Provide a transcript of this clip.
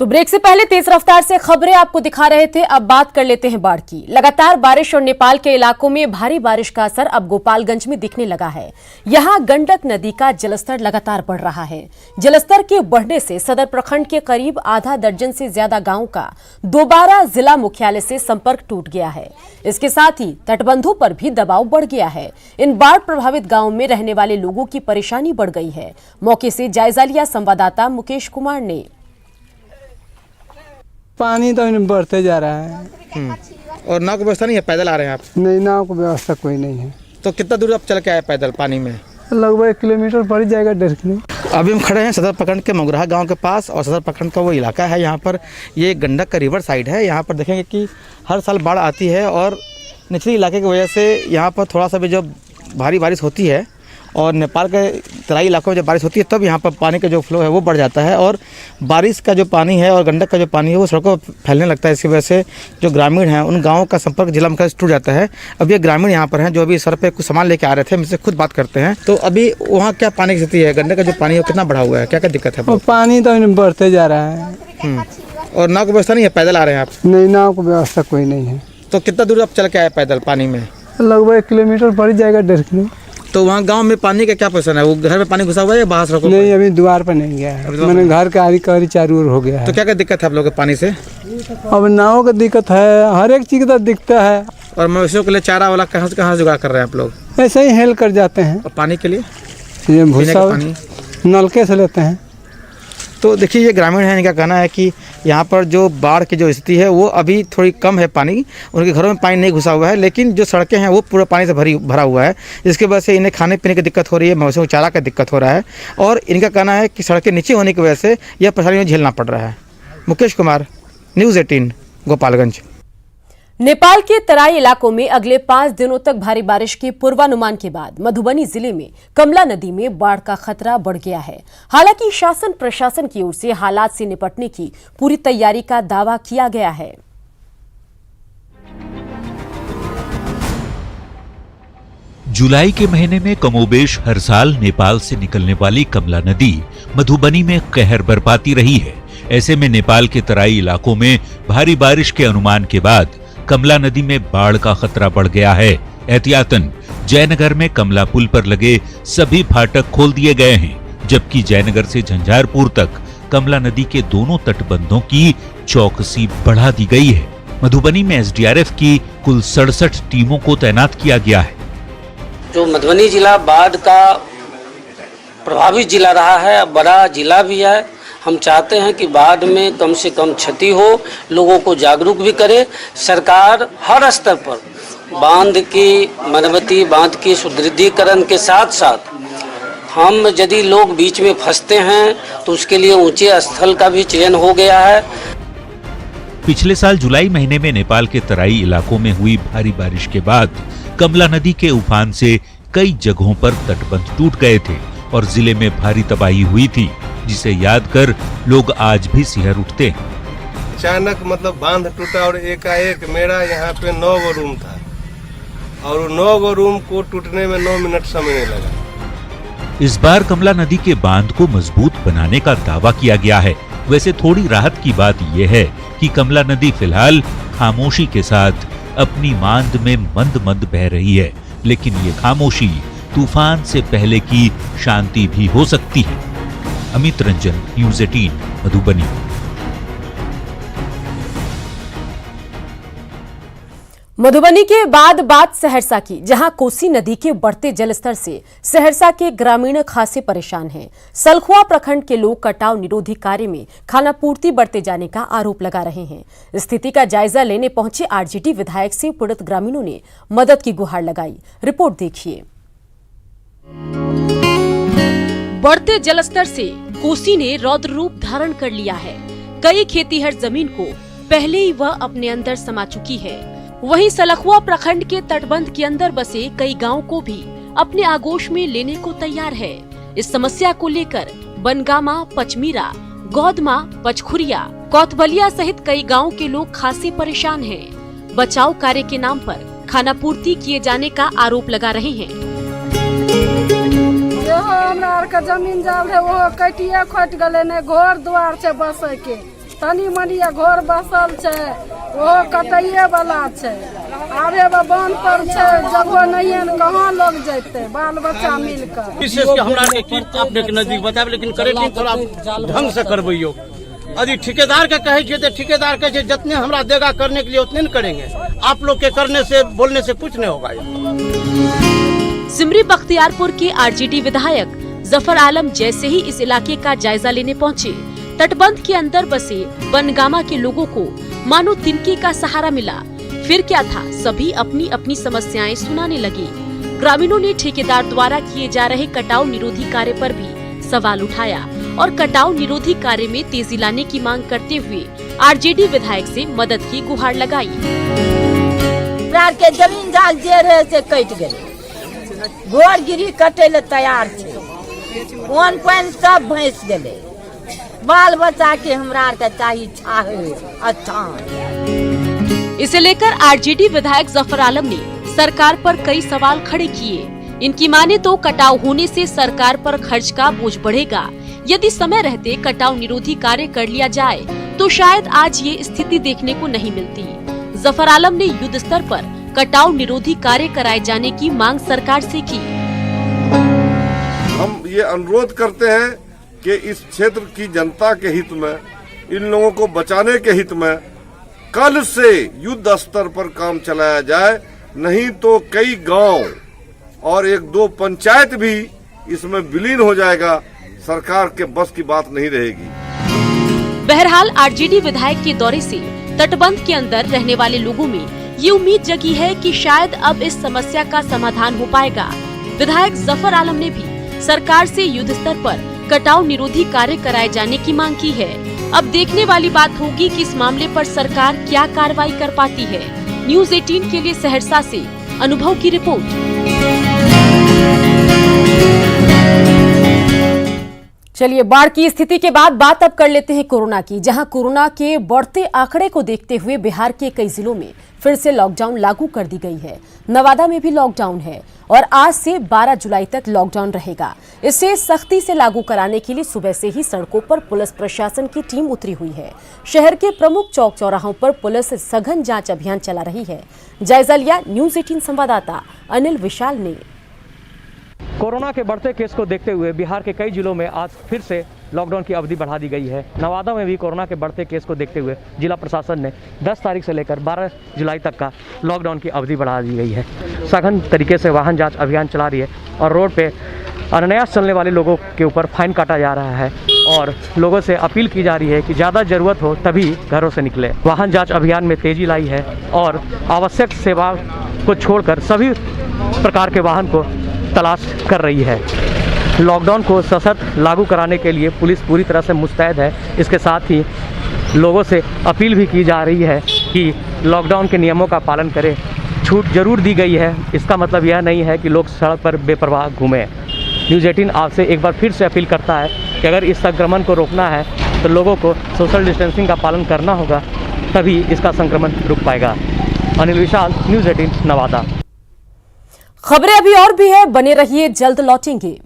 तो ब्रेक से पहले तेज रफ्तार से खबरें आपको दिखा रहे थे। अब बात कर लेते हैं बाढ़ की। लगातार बारिश और नेपाल के इलाकों में भारी बारिश का असर अब गोपालगंज में दिखने लगा है। यहां गंडक नदी का जलस्तर लगातार बढ़ रहा है। जलस्तर के बढ़ने से सदर प्रखंड के करीब आधा दर्जन से ज्यादा गांवों का दोबारा जिला मुख्यालय से संपर्क टूट गया है। इसके साथ ही तटबंधों पर भी दबाव बढ़ गया है। इन बाढ़ प्रभावित गांवों में रहने वाले लोगों की परेशानी बढ़ गई है। मौके से जायजा लिया संवाददाता मुकेश कुमार ने। पानी तो बढ़ते जा रहा है। और नाव की व्यवस्था नहीं है? पैदल आ रहे हैं आप? नहीं, नाव की व्यवस्था कोई नहीं है। तो कितना दूर आप चल के आए पैदल पानी में? लगभग 1 किलोमीटर पड़ जाएगा, 1.5 किलोमीटर। अभी हम खड़े हैं सदर प्रखंड के मोगरा गांव के पास, और सदर प्रखंड का वो इलाका है, यहाँ पर ये गंडक का रिवर साइड है। यहाँ पर देखेंगे कि हर साल बाढ़ आती है और निचली इलाके की वजह से यहाँ पर थोड़ा सा भी जब भारी बारिश होती है और नेपाल के तराई इलाकों में जब बारिश होती है तब यहाँ पर पानी का जो फ्लो है वो बढ़ जाता है, और बारिश का जो पानी है और गंडक का जो पानी है वो सड़कों पर फैलने लगता है। इसकी वजह से जो ग्रामीण हैं उन गाँवों का संपर्क जिला मुख्यालय से टूट जाता है। अब ये ग्रामीण यहाँ पर हैं जो अभी सर पे कुछ सामान लेके आ रहे थे, हमसे खुद बात करते हैं। तो अभी वहाँ क्या पानी की स्थिति है? गंडक का जो पानी है वो कितना बढ़ा हुआ है? क्या क्या दिक्कत है? पानी तो बढ़ते जा रहा है। और नाव की व्यवस्था नहीं है? पैदल आ रहे हैं आप? नहीं, नाव की व्यवस्था कोई नहीं है। तो कितना दूर आप चल के आए पैदल पानी में? लगभग 1 किलोमीटर पड़ जाएगा, 1.5 किलोमीटर। तो वहाँ गांव में पानी का क्या पोजीशन है? वो घर में पानी घुसा हुआ है या बाहर सड़कों? नहीं, अभी द्वार पर नहीं गया है। मैंने घर का आरी करी चारों ओर हो गया है। तो क्या क्या दिक्कत है आप लोगों को पानी से? अब नाव का दिक्कत है, हर एक चीज का दिखता है। और मवेशियों के लिए चारा वाला कहाँ से जुगाड़ कर रहे हैं आप लोग? ऐसे ही हेल कर जाते हैं। और पानी के लिए ये भूसा पानी नलके से लेते हैं। तो देखिए ये ग्रामीण है, इनका कहना है कि यहाँ पर जो बाढ़ की जो स्थिति है वो अभी थोड़ी कम है, पानी उनके घरों में पानी नहीं घुसा हुआ है, लेकिन जो सड़कें हैं वो पूरा पानी से भरा हुआ है, जिसकी वजह से इन्हें खाने पीने की दिक्कत हो रही है, मवेशियों को चारा का दिक्कत हो रहा है, और इनका कहना है कि सड़कें नीचे होने की वजह से यह परेशानियाँ झेलना पड़ रहा है। मुकेश कुमार, न्यूज़ 18, गोपालगंज। नेपाल के तराई इलाकों में अगले 5 दिनों तक भारी बारिश के पूर्वानुमान के बाद मधुबनी जिले में कमला नदी में बाढ़ का खतरा बढ़ गया है। हालांकि शासन प्रशासन की ओर से हालात से निपटने की पूरी तैयारी का दावा किया गया है। जुलाई के महीने में कमोबेश हर साल नेपाल से निकलने वाली कमला नदी मधुबनी में कहर बरपाती रही है। ऐसे में नेपाल के तराई इलाकों में भारी बारिश के अनुमान के बाद कमला नदी में बाढ़ का खतरा बढ़ गया है। एहतियातन जयनगर में कमला पुल पर लगे सभी फाटक खोल दिए गए हैं, जबकि जयनगर से झंझारपुर तक कमला नदी के दोनों तटबंधों की चौकसी बढ़ा दी गई है। मधुबनी में एसडीआरएफ की कुल 67 टीमों को तैनात किया गया है। जो मधुबनी जिला बाढ़ का प्रभावित जिला रहा है, बड़ा जिला भी है। हम चाहते हैं कि बाढ़ में कम से कम क्षति हो, लोगों को जागरूक भी करे। सरकार हर स्तर पर बांध की मरम्मती, बांध की सुदृढ़ीकरण के साथ साथ हम यदि लोग बीच में फंसते हैं तो उसके लिए ऊंचे स्थल का भी चयन हो गया है। पिछले साल जुलाई महीने में नेपाल के तराई इलाकों में हुई भारी बारिश के बाद कमला नदी के उफान से कई जगहों पर तटबंध टूट गए थे और जिले में भारी तबाही हुई थी, जिसे याद कर लोग आज भी सिहर उठते हैं। अचानक मतलब बांध टूटा और एकाएक मेरा यहाँ पे 9 गो रूम था और 9 गो रूम को टूटने में 9 मिनट समय नहीं लगा। इस बार कमला नदी के बांध को मजबूत बनाने का दावा किया गया है। वैसे थोड़ी राहत की बात यह है कि कमला नदी फिलहाल खामोशी के साथ अपनी मांद में मंद मंद बह रही है, लेकिन ये खामोशी तूफान से पहले की शांति भी हो सकती है। अमित रंजन, न्यूज़ 18, मधुबनी। मधुबनी के बाद बात सहरसा की, जहां कोसी नदी के बढ़ते जलस्तर से सहरसा के ग्रामीण खासे परेशान हैं। सलखुआ प्रखंड के लोग कटाव निरोधी कार्य में खानापूर्ति बढ़ते जाने का आरोप लगा रहे हैं। स्थिति का जायजा लेने पहुंचे आरजेडी विधायक से पीड़ित ग्रामीणों ने मदद की गुहार लगाई। रिपोर्ट देखिए। बढ़ते जलस्तर से कोसी ने रौद्र रूप धारण कर लिया है। कई खेतीहर जमीन को पहले ही वह अपने अंदर समा चुकी है। वहीं सलखुआ प्रखंड के तटबंध के अंदर बसे कई गांव को भी अपने आगोश में लेने को तैयार है। इस समस्या को लेकर बनगामा, पचमीरा, गौदमा, पचखुरिया, कोतबलिया सहित कई गाँव के लोग खासे परेशान हैं। बचाव कार्य के नाम पर खानापूर्ति किए जाने का आरोप लगा रहे हैं। हमरा आर के जमीन जाल है वो कटिया खोट गले ने घर द्वार से बसे के तनी मनी घर बसल छै ओहो कटाइए वाला छै आबे बांध पर छै जगह नहीं है कहाँ लोग जैते बाल बच्चा मिलकर विशेष के हमरा के अपने के नजदीक बताब लेकिन करे कि थोड़ा ढंग से करबैयो यदि ठेकेदार के कहे छे तो ठेकेदार कहे छे जितने हमरा देगा करने के लिए उतने न करेंगे आप लोग के करने से बोलने से कुछ नहीं होगा। सिमरी बख्तियारपुर के आरजेडी विधायक जफर आलम जैसे ही इस इलाके का जायजा लेने पहुंचे, तटबंध के अंदर बसे बनगामा के लोगों को मानो तिनके का सहारा मिला। फिर क्या था, सभी अपनी अपनी समस्याएं सुनाने लगे। ग्रामीणों ने ठेकेदार द्वारा किए जा रहे कटाव निरोधी कार्य पर भी सवाल उठाया और कटाव निरोधी कार्य में तेजी लाने की मांग करते हुए आरजेडी विधायक से मदद की गुहार लगाई। के जमीन जाल जे रहे से कट गए, गोर गिरी कटे ले तैयार थे, वन पानी सब भैंस गए, बाल बच्चा के हमरा के चाहिए छाहे अच्छा। इसे लेकर आरजेडी विधायक जफर आलम ने सरकार पर कई सवाल खड़े किए। इनकी माने तो कटाव होने से सरकार पर खर्च का बोझ बढ़ेगा। यदि समय रहते कटाव निरोधी कार्य कर लिया जाए तो शायद आज ये स्थिति देखने को नहीं मिलती। जफर आलम ने युद्ध स्तर पर कटाव निरोधी कार्य कराए जाने की मांग सरकार से की। हम ये अनुरोध करते हैं कि इस क्षेत्र की जनता के हित में, इन लोगों को बचाने के हित में कल से युद्ध स्तर पर काम चलाया जाए, नहीं तो कई गांव और 1-2 पंचायत भी इसमें विलीन हो जाएगा। सरकार के बस की बात नहीं रहेगी। बहरहाल आरजेडी विधायक के दौरे से तटबंध के अंदर रहने वाले लोगों में ये उम्मीद जगी है कि शायद अब इस समस्या का समाधान हो पाएगा। विधायक जफर आलम ने भी सरकार से युद्ध स्तर पर कटाव निरोधी कार्य कराए जाने की मांग की है। अब देखने वाली बात होगी कि इस मामले पर सरकार क्या कार्रवाई कर पाती है। न्यूज़ 18 के लिए सहरसा से अनुभव की रिपोर्ट। चलिए, बाढ़ की स्थिति के बाद बात अब कर लेते हैं कोरोना की, जहां कोरोना के बढ़ते आंकड़े को देखते हुए बिहार के कई जिलों में फिर से लॉकडाउन लागू कर दी गई है। नवादा में भी लॉकडाउन है और आज से 12 जुलाई तक लॉकडाउन रहेगा। इसे सख्ती से लागू कराने के लिए सुबह से ही सड़कों पर पुलिस प्रशासन की टीम उतरी हुई है। शहर के प्रमुख चौक चौराहों पर पुलिस सघन जांच अभियान चला रही है। जायजा लिया न्यूज़ 18 संवाददाता अनिल विशाल ने। कोरोना के बढ़ते केस को देखते हुए बिहार के कई जिलों में आज फिर से लॉकडाउन की अवधि बढ़ा दी गई है। नवादा में भी कोरोना के बढ़ते केस को देखते हुए जिला प्रशासन ने 10 तारीख से लेकर 12 जुलाई तक का लॉकडाउन की अवधि बढ़ा दी गई है। सघन तरीके से वाहन जांच अभियान चला रही है और रोड पे अनायास चलने वाले लोगों के ऊपर फाइन काटा जा रहा है और लोगों से अपील की जा रही है कि ज़्यादा ज़रूरत हो तभी घरों से निकले। वाहन जाँच अभियान में तेजी लाई है और आवश्यक सेवा को छोड़कर सभी प्रकार के वाहन को तलाश कर रही है। लॉकडाउन को सशर्त लागू कराने के लिए पुलिस पूरी तरह से मुस्तैद है। इसके साथ ही लोगों से अपील भी की जा रही है कि लॉकडाउन के नियमों का पालन करें। छूट जरूर दी गई है, इसका मतलब यह नहीं है कि लोग सड़क पर बेपरवाह घूमें। न्यूज़ 18 आपसे एक बार फिर से अपील करता है कि अगर इस संक्रमण को रोकना है तो लोगों को सोशल डिस्टेंसिंग का पालन करना होगा, तभी इसका संक्रमण रुक पाएगा। अनिल विशाल, न्यूज़ 18 नवादा। खबरें अभी और भी है, बने रहिए, जल्द लौटेंगे।